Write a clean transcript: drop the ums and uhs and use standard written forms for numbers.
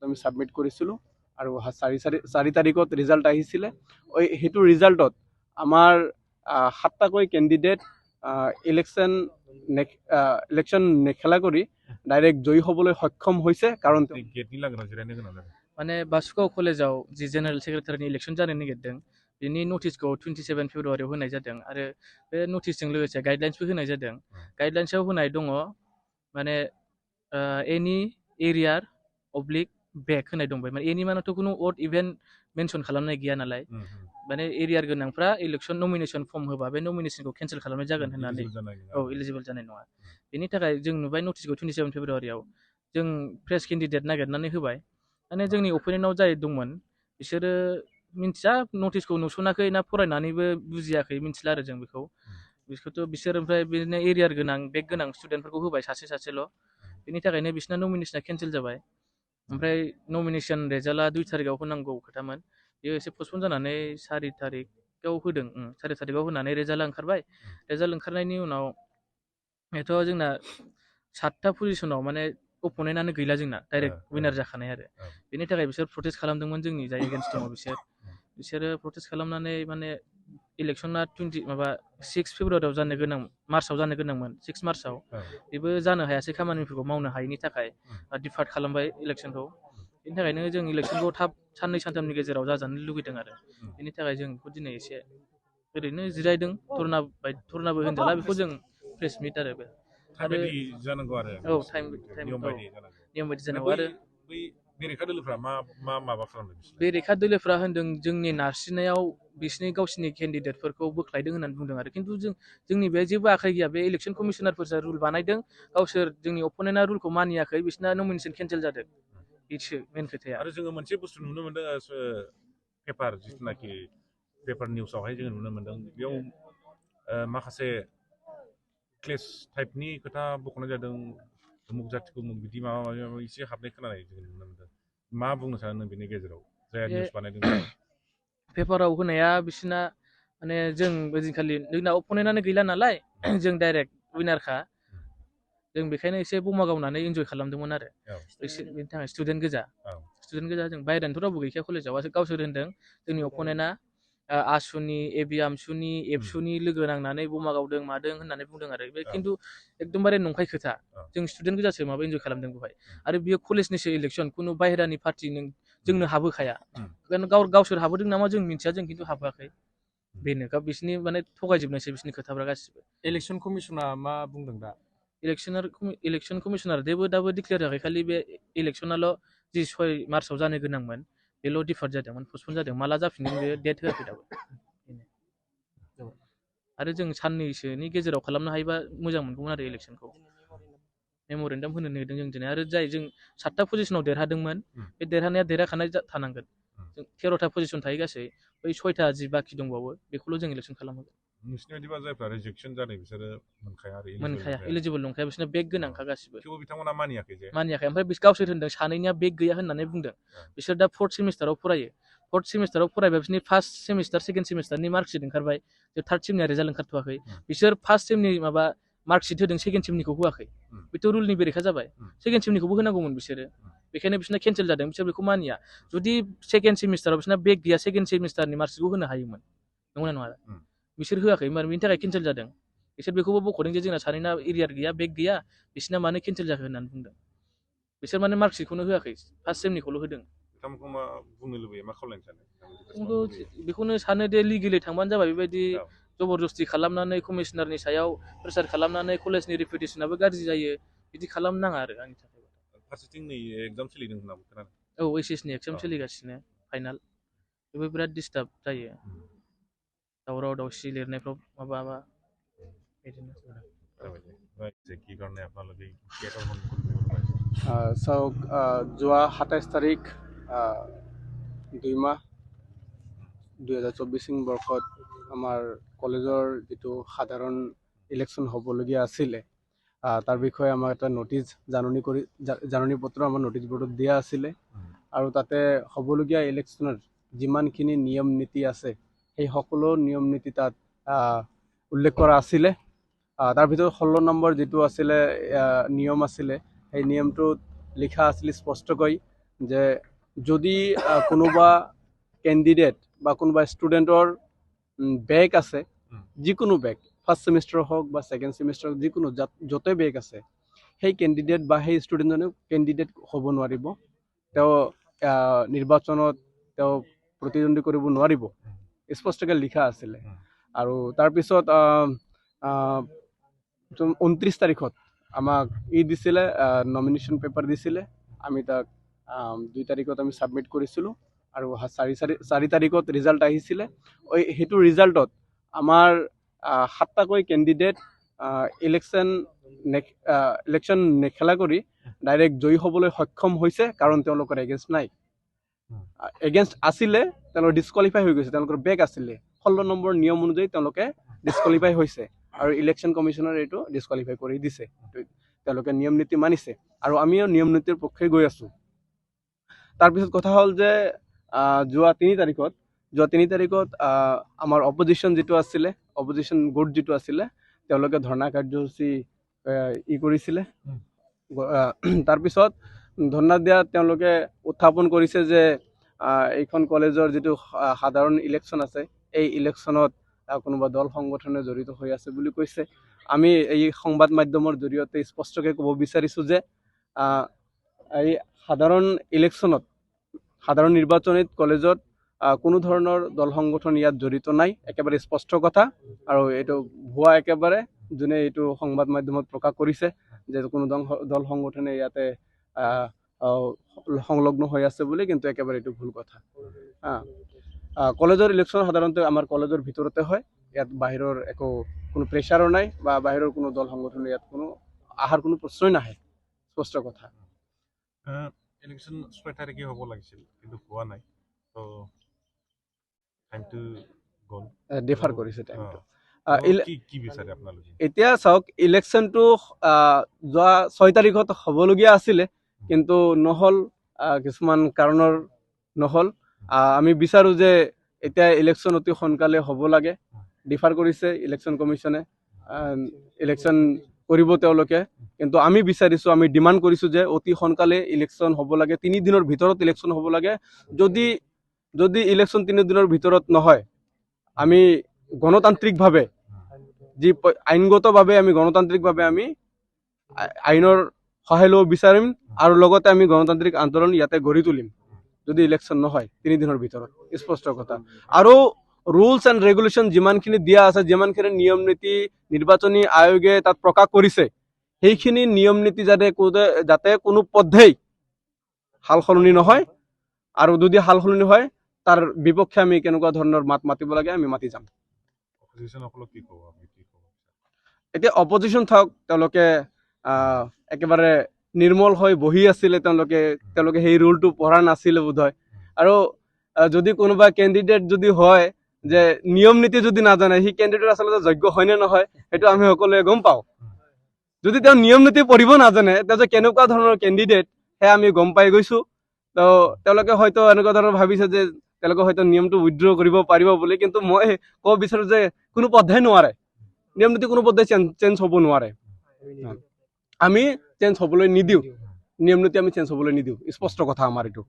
আমি সাবমিট কৰিছিলোঁ আৰু 4 তাৰিখত ৰিজাল্ট আহিছিলে। সেইটো ৰিজাল্টত আমাৰ 7টাকৈ কেণ্ডিডেট ইলেকশ্যন নেখেলা কৰি ডাইৰেক্ট জয়ী হ'বলৈ সক্ষম হৈছে। কাৰণ माने बासुगाव कलेजाव जि जेनेरेल सेक्रेटारिनि इलेक्शन जानो नागिरदों बिनि नटिसखौ 27 फेब्रुवारियाव होनाय जादों आरो बे नटिसजों लोगोसे गाइडलाइन्सबो होनाय जादों। गाइडलाइन्सआव होनाय दङ माने एनि एरियार अब्लिक बेक होनाय दंबाय माने एनि मानेथ' कुनु अड इभेन्ट मेनसन खालामनाय गैया नालाय माने एरियार गोनांफ्रा इलेक्शन नमिनेशन फर्म होबा बे नमिनेशनखौ केन्सेल खालामनाय जागोन होननानै इलिजिबल जानाय नङा। बेनि थाखाय जों नुबाय नटिसखौ 27 फेब्रुवारियाव जों फ्रेश केन्डिडेट नागिरनानै होबाय। माने जोंनि अपिनियनाव जाय दंमोन बिसोरो मिन्थिया नटिसखौ नुसनाखै ना फरायनानैबो बुजियाखै मिन्थिला आरो जों बेखौथ' बिसोर ओमफ्राय बिदिनो एरियार गोनां बेक गोनां स्टुडेन्टफोरखौ होबाय सासेल'। बेनि थाखायनो बिसिना नमिनेशना केन्सेल जाबाय। ओमफ्राय नमिनेशन रिजाल्टआ 2 तारिखआव होनांगौ खोथामोन बेयो एसे पस्टपन जानानै 4 तारिखआव होदों। 4 तारिखआव होनानै रिजाल्टआ ओंखारबाय। रिजाल्ट ओंखारनायनि उनाव एथ' जोंना 7था पजिशनाव माने अपोनेन्टआनो गैला जोंना डाइरेक्ट विनार जाखानाय आरो बेनि थाखाय बिसोर प्रटेस्ट खालामदोंमोन जोंनि जाय एगेन्स्ट दङ बिसोरो प्रटेस्ट खालामनानै माने इलेक्शना 6 फेब्रुवारियाव जानो गोनां मार्चआव जानो गोनांमोन 6 मार्चआव बेबो जानो हायासै खामानिफोरखौ मावनो हायैनि थाखाय डिफार्ट खालामबाय इलेक्शनखौ। बेनि थाखायनो जों इलेक्शनखौ थाब 2-3 गेजेराव जाजानो लुगैदों आरो बेनि थाखाय जों बेखौ दिनै एसे ओरैनो जिरायदों धरनाबो होनजाला बेखौ जों प्रेस मिट आरो जानांगौ आरो औ टाइम नियम बायदि जानांगौ आरो बेरेखा दोलोफ्रा माबा खालामदों बेरेखा दोलोफ्रा होनदों जोंनि नारसिननायाव बिसिनि गावसिनि केन्डिडेटफोरखौ बोख्लायदों होननानै बुंदों आरो खिन्थु जोंनि बे जेबो आखाइ गैया। बे इलेक्शन कमिशनारफोरसो रुल बानायदों गावसोर जोंनि अपोनेन्टआ रुलखौ मानियाखै बिसिना नमिनेशन केन्सेल जादों बेसो मेन खोथाया। आरो जोङो मोनसे बुस्थु नुनो मोनदों पेपार जिथुनाखि पेपार निउसावहाय जोङो नुनो मोनदों बेयाव माखासे क्लेस टाइपनि खोथा बख'नाय जादों मुग जाथिखौ मुग बिदि माबा माबि एसे हाबनाय खोनानाय जों नुनो मोनदों। मा बुंनो सानो नों बेनि गेजेराव जाय निउस बानायदों पेपाराव होनाया बिसिना माने जों ओइदिनखालि जोंना अपोनेन्टआनो गैला नालाय जों डाइरेक्ट विनारखा जों बेखायनो एसे बमा गावनानै इन्जय खालामदोंमोन आरो बेनि थाखाय स्टुडेन्ट गोजा जों बायरानिथ' रावबो गैखाया कलेजाव गावसोर होनदों जोंनि अपोनेन्टआ आसुनि एबि आमसुनि एबसुनि लोगो नांनानै बमा गावदों मादों होननानै बुंदों आरो बे खिन्थु एकदमबारे नंखाय खोथा। जों स्टुडेन्ट गोजासो माबा इन्जय खालामदों बेवहाय आरो बियो कलेजनिसो इलेक्शन कुनु बाहेरानि पार्टि जोंनो हाबहोखाया गावसोर हाबोदों नामा जों मिन्थिया जों खिन्थु हाबोआखै बेनो बिसिनि माने थगायजोबनायसै बिसिनि खोथाफ्रा गासिबो। इलेक्शन कमिशना मा बुंदों दा इलेक्शन कमिशनार दाबो डिक्लेयार जायाखै खालि बे इलेक्शनाल' जि 6 मार्चआव जानो गोनांमोन बेल' डिफार्ट जादोंमोन पस्टपन जादों माला जाफिनगोन बे डेट होआखै दाबो। आरो जों साननैसोनि गेजेराव खालामनो हायोबा मोजां मोनगौमोन आरो इलेक्शनखौ मेम'रेन्डाम होनो नागिरदों जों दिनै आरो जाय जों 7था पजिशनाव देरहादोंमोन बे देरहानाया देरहाखानाय थानांगोन। जों 13था पजिशन थायो गासै बै 6था जि बाखि दंबावो बेखौल' जों इलेक्शन खालामहोगोन। नोंसिनि बायदिबा जायफ्रा रिजेक्शन जादों बिसोरो मोनखाया इलिजिबल नंखाया बिसोरना बेक गोनांखा गासिबो थेवबो बिथांमोना मानियाखै ओमफ्राय गावसोर होनदों सानैनिया बेक गैया होननानै बुंदों। बिसोर दा 4th सेमिस्टाराव फरायो 4th सेमिस्टाराव फरायबा बिसोरनि फार्स्ट सेमिस्टार सेकेन्ड सेमिस्टारनि मार्कशिट ओंखारबाय 3rd सेमनिया रिजाल्ट ओंखारथ'वाखै बिसोर फार्स्ट सेमनि माबा मार्कशिट होदों सेकेन्ड सेमनिखौ होआखै बेथ' रुलनि बेरेखा जाबाय। सेकेन्ड सेमनिखौबो होनांगौमोन बिसोरो बेखायनो बिसोरना केन्सेल जादों बिसोर बेखौ मानिया। जुदि सेकेन्ड सेमिस्टाराव बिसोरना बेक गैया सेकेन्ड सेमिस्टारनि मार्कशिटखौ होनो हायोमोन नंगौना नङा बिसोर होआखै बेनि थाखाय केन्सेल जादों। बिसोर बेखौबो बख'दों जे जोंना सानैना एरियार गैया बेक गैया बिसोरना मानो केन्सेल जाखो होननानै बुंदों। बिसोर माने मार्कशिटखौनो होआखै फार्स्ट सेमनिखौल' होदों। बिथांमोनखौ मा बुंनो लुबैयो मा खावलायनो सानो? बेखौनो सानो दे लिगेलि थांबानो जाबाय बेबायदि जबरदस्ति खालामनानै कमिशनारनि सायाव प्रेसार खालामनानै कलेजनि रिपुटेसनाबो गाज्रि जायो बिदि खालामनो नाङा आरो आंनि थाखाय। फारसेथिं नै एग्जाम सोलिदों होनना खोनादों। औ एचएसनि एग्जाम सोलिगासिनो फाइनाल बेबो बिराद डिस्टार्ब जायो दावराव दावसि लिरनायफ्राव माबा बिदिनो চাওক যোৱা 27 তাৰিখ 2 মাহ 2024 বৰ্ষত আমাৰ কলেজৰ যিটো সাধাৰণ ইলেকশ্যন হ'বলগীয়া আছিলে তাৰ বিষয়ে আমাক এটা নটিচ জাননী পত্ৰ আমাৰ নটিচ বৰ্ডত দিয়া আছিলে আৰু তাতে হ'বলগীয়া ইলেকশ্যনৰ যিমানখিনি নিয়ম নীতি আছে সেই সকলো নিয়ম নীতি তাত উল্লেখ কৰা আছিলে। তাৰ ভিতৰত 16 নম্বৰ যিটো আছিলে নিয়ম আছিলে সেই নিয়মটোত লিখা আছিলে স্পষ্টকৈ যে যদি কোনোবা কেণ্ডিডেট বা কোনোবা ষ্টুডেণ্টৰ বেগ আছে, যিকোনো বেগ, ফাৰ্ষ্ট ছেমিষ্টাৰ হওক বা ছেকেণ্ড ছেমিষ্টাৰ, যিকোনো য'তে বেগ আছে, সেই কেণ্ডিডেট বা সেই ষ্টুডেণ্টজনে কেণ্ডিডেট হ'ব নোৱাৰিব, তেওঁ নিৰ্বাচনত তেওঁ প্ৰতিদ্বন্দ্বী কৰিব নোৱাৰিব, স্পষ্টকৈ লিখা আছিলে। আৰু তাৰপিছত 29 তাৰিখত আমাক দিছিলে, নমিনেশ্যন পেপাৰ দিছিলে, আমি তাক 2 তাৰিখত আমি ছাবমিট কৰিছিলোঁ আৰু 4 তাৰিখত ৰিজাল্ট আহিছিলে। সেইটো ৰিজাল্টত আমাৰ 7টাকৈ কেণ্ডিডেট ইলেকশ্যন নেখেলা কৰি ডাইৰেক্ট জয়ী হ'বলৈ সক্ষম হৈছে, কাৰণ তেওঁলোকৰ এগেইনষ্ট নাই। এগেইনষ্ট আছিলে, তেওঁলোকৰ ডিছকুৱালিফাই হৈ গৈছে, তেওঁলোকৰ বেগ আছিলে, 16 নম্বৰ নিয়ম অনুযায়ী তেওঁলোকে ডিছকুৱালিফাই হৈছে আৰু ইলেকশ্যন কমিশ্যনাৰে এইটো ডিছকুৱালিফাই কৰি দিছে। তেওঁলোকে নিয়ম নীতি মানিছে আৰু আমিও নিয়ম নীতিৰ পক্ষে গৈ আছোঁ। তাৰপিছত কথা হ'ল যে যোৱা 3 তাৰিখত আমাৰ অপজিশ্যন যিটো আছিলে, অপজিশ্যন গোট যিটো আছিলে, তেওঁলোকে ধৰ্ণা কাৰ্যসূচী কৰিছিলে। তাৰপিছত ধৰ্ণা দিয়াত তেওঁলোকে উত্থাপন কৰিছে যে এইখন কলেজৰ যিটো সাধাৰণ ইলেকশ্যন আছে, এই ইলেকশ্যনত কোনোবা দল সংগঠনে জড়িত হৈ আছে বুলি কৈছে। আমি এই সংবাদ মাধ্যমৰ জৰিয়তে স্পষ্টকৈ ক'ব বিচাৰিছোঁ যে এই সাধাৰণ নিৰ্বাচনীত কলেজত কোনো ধৰণৰ দল সংগঠন ইয়াত জড়িত নাই, একেবাৰে স্পষ্ট কথা। আৰু এইটো ভুৱা একেবাৰে, যোনে এইটো সংবাদ মাধ্যমত প্ৰকাশ কৰিছে যে কোনো দল সংগঠনে ইয়াতে সংলগ্ন হৈ আছে বুলি, কিন্তু একেবাৰে এইটো ভুল কথা। কলেজৰ ইলেকশ্যন সাধাৰণতে আমাৰ কলেজৰ ভিতৰতে হয়, ইয়াত বাহিৰৰ কোনো প্ৰেছাৰো নাই বা বাহিৰৰ কোনো দল সংগঠনে ইয়াত অহাৰ কোনো প্ৰশ্নই নাহে, স্পষ্ট কথা। ইলেকশ্যন 6 তাৰিখে হ'ব লাগিছিল, কিন্তু হোৱা নাই, তো টাইমটো গ'ল, ডিফাৰ কৰিছে টাইমটো। কি বিচাৰে আপোনালোকে? এতিয়া চাওক, ইলেকশ্যনটো যোৱা 6 তাৰিখত হ'বলগীয়া আছিলে, কিন্তু নহ'ল, কিছুমান কাৰণৰ নহ'ল। আমি বিচাৰোঁ যে এতিয়া ইলেকশ্যন অতি সোনকালে হ'ব লাগে, ডিফাৰ কৰিছে ইলেকশ্যন কমিশ্যনে, ইলেকশ্যন কৰিব তেওঁলোকে। কিন্তু আমি বিচাৰিছোঁ, আমি ডিমাণ্ড কৰিছোঁ যে অতি সোনকালে ইলেকশ্যন হ'ব লাগে, 3 দিনৰ ভিতৰত ইলেকশ্যন হ'ব লাগে। যদি ইলেকশ্যন 3 দিনৰ ভিতৰত নহয়, আমি গণতান্ত্ৰিকভাৱে আইনগতভাৱে আমি গণতান্ত্ৰিকভাৱে আমি আইনৰ সহায় ল'ব বিচাৰিম আৰু লগতে আমি গণতান্ত্ৰিক আন্দোলন ইয়াতে গঢ়ি তুলিম, যদি ইলেকশ্যন নহয় 3 দিনৰ ভিতৰত, স্পষ্ট কথা। আৰু ৰুলছ এণ্ড ৰেগুলেশ্যন যিমানখিনি দিয়া আছে, যিমানখিনি নিয়ম নীতি নিৰ্বাচনী আয়োগে তাত প্ৰকাশ কৰিছে, সেইখিনি নিয়ম নীতি যাতে কোনো পধ্যেই সাল সলনি নহয়, আৰু যদি সাল সলনি হয় তাৰ বিপক্ষে আমি কেনেকুৱা ধৰণৰ মাত মাতিব লাগে আমি মাতি যাম। এতিয়া অপজিশ্যন থাকক, তেওঁলোকে একেবাৰে নিৰ্মল হৈ বহি আছিলে, তেওঁলোকে সেই ৰুলটো পঢ়া নাছিলে বোধহয়। আৰু যদি কোনোবা কেণ্ডিডেট যদি হয় যে নিয়ম নীতি যদি নাজানে, সেই কেণ্ডিডেট আচলতে যোগ্য হয়নে নহয় সেইটো আমি সকলোৱে গম পাওঁ। যদি তেওঁ নিয়ম নীতি পঢ়িব নাজানে, তেওঁ যে কেনেকুৱা ধৰণৰ কেণ্ডিডেট সেয়া আমি গম পাই গৈছোঁ। তো তেওঁলোকে হয়তো এনেকুৱা ধৰণৰ ভাবিছে যে তেওঁলোকে হয়তো নিয়মটো উইথড্ৰ কৰিব পাৰিব বুলি, কিন্তু মই ক'ব বিচাৰোঁ যে কোনো পধ্যেই নোৱাৰে, নিয়ম নীতি কোনো পধ্যেই চেঞ্জ হ'ব নোৱাৰে। আমি চেঞ্জ হ'বলৈ নিদিওঁ, নিয়ম নীতি আমি চেঞ্জ হ'বলৈ নিদিওঁ, স্পষ্ট কথা আমাৰ এইটো।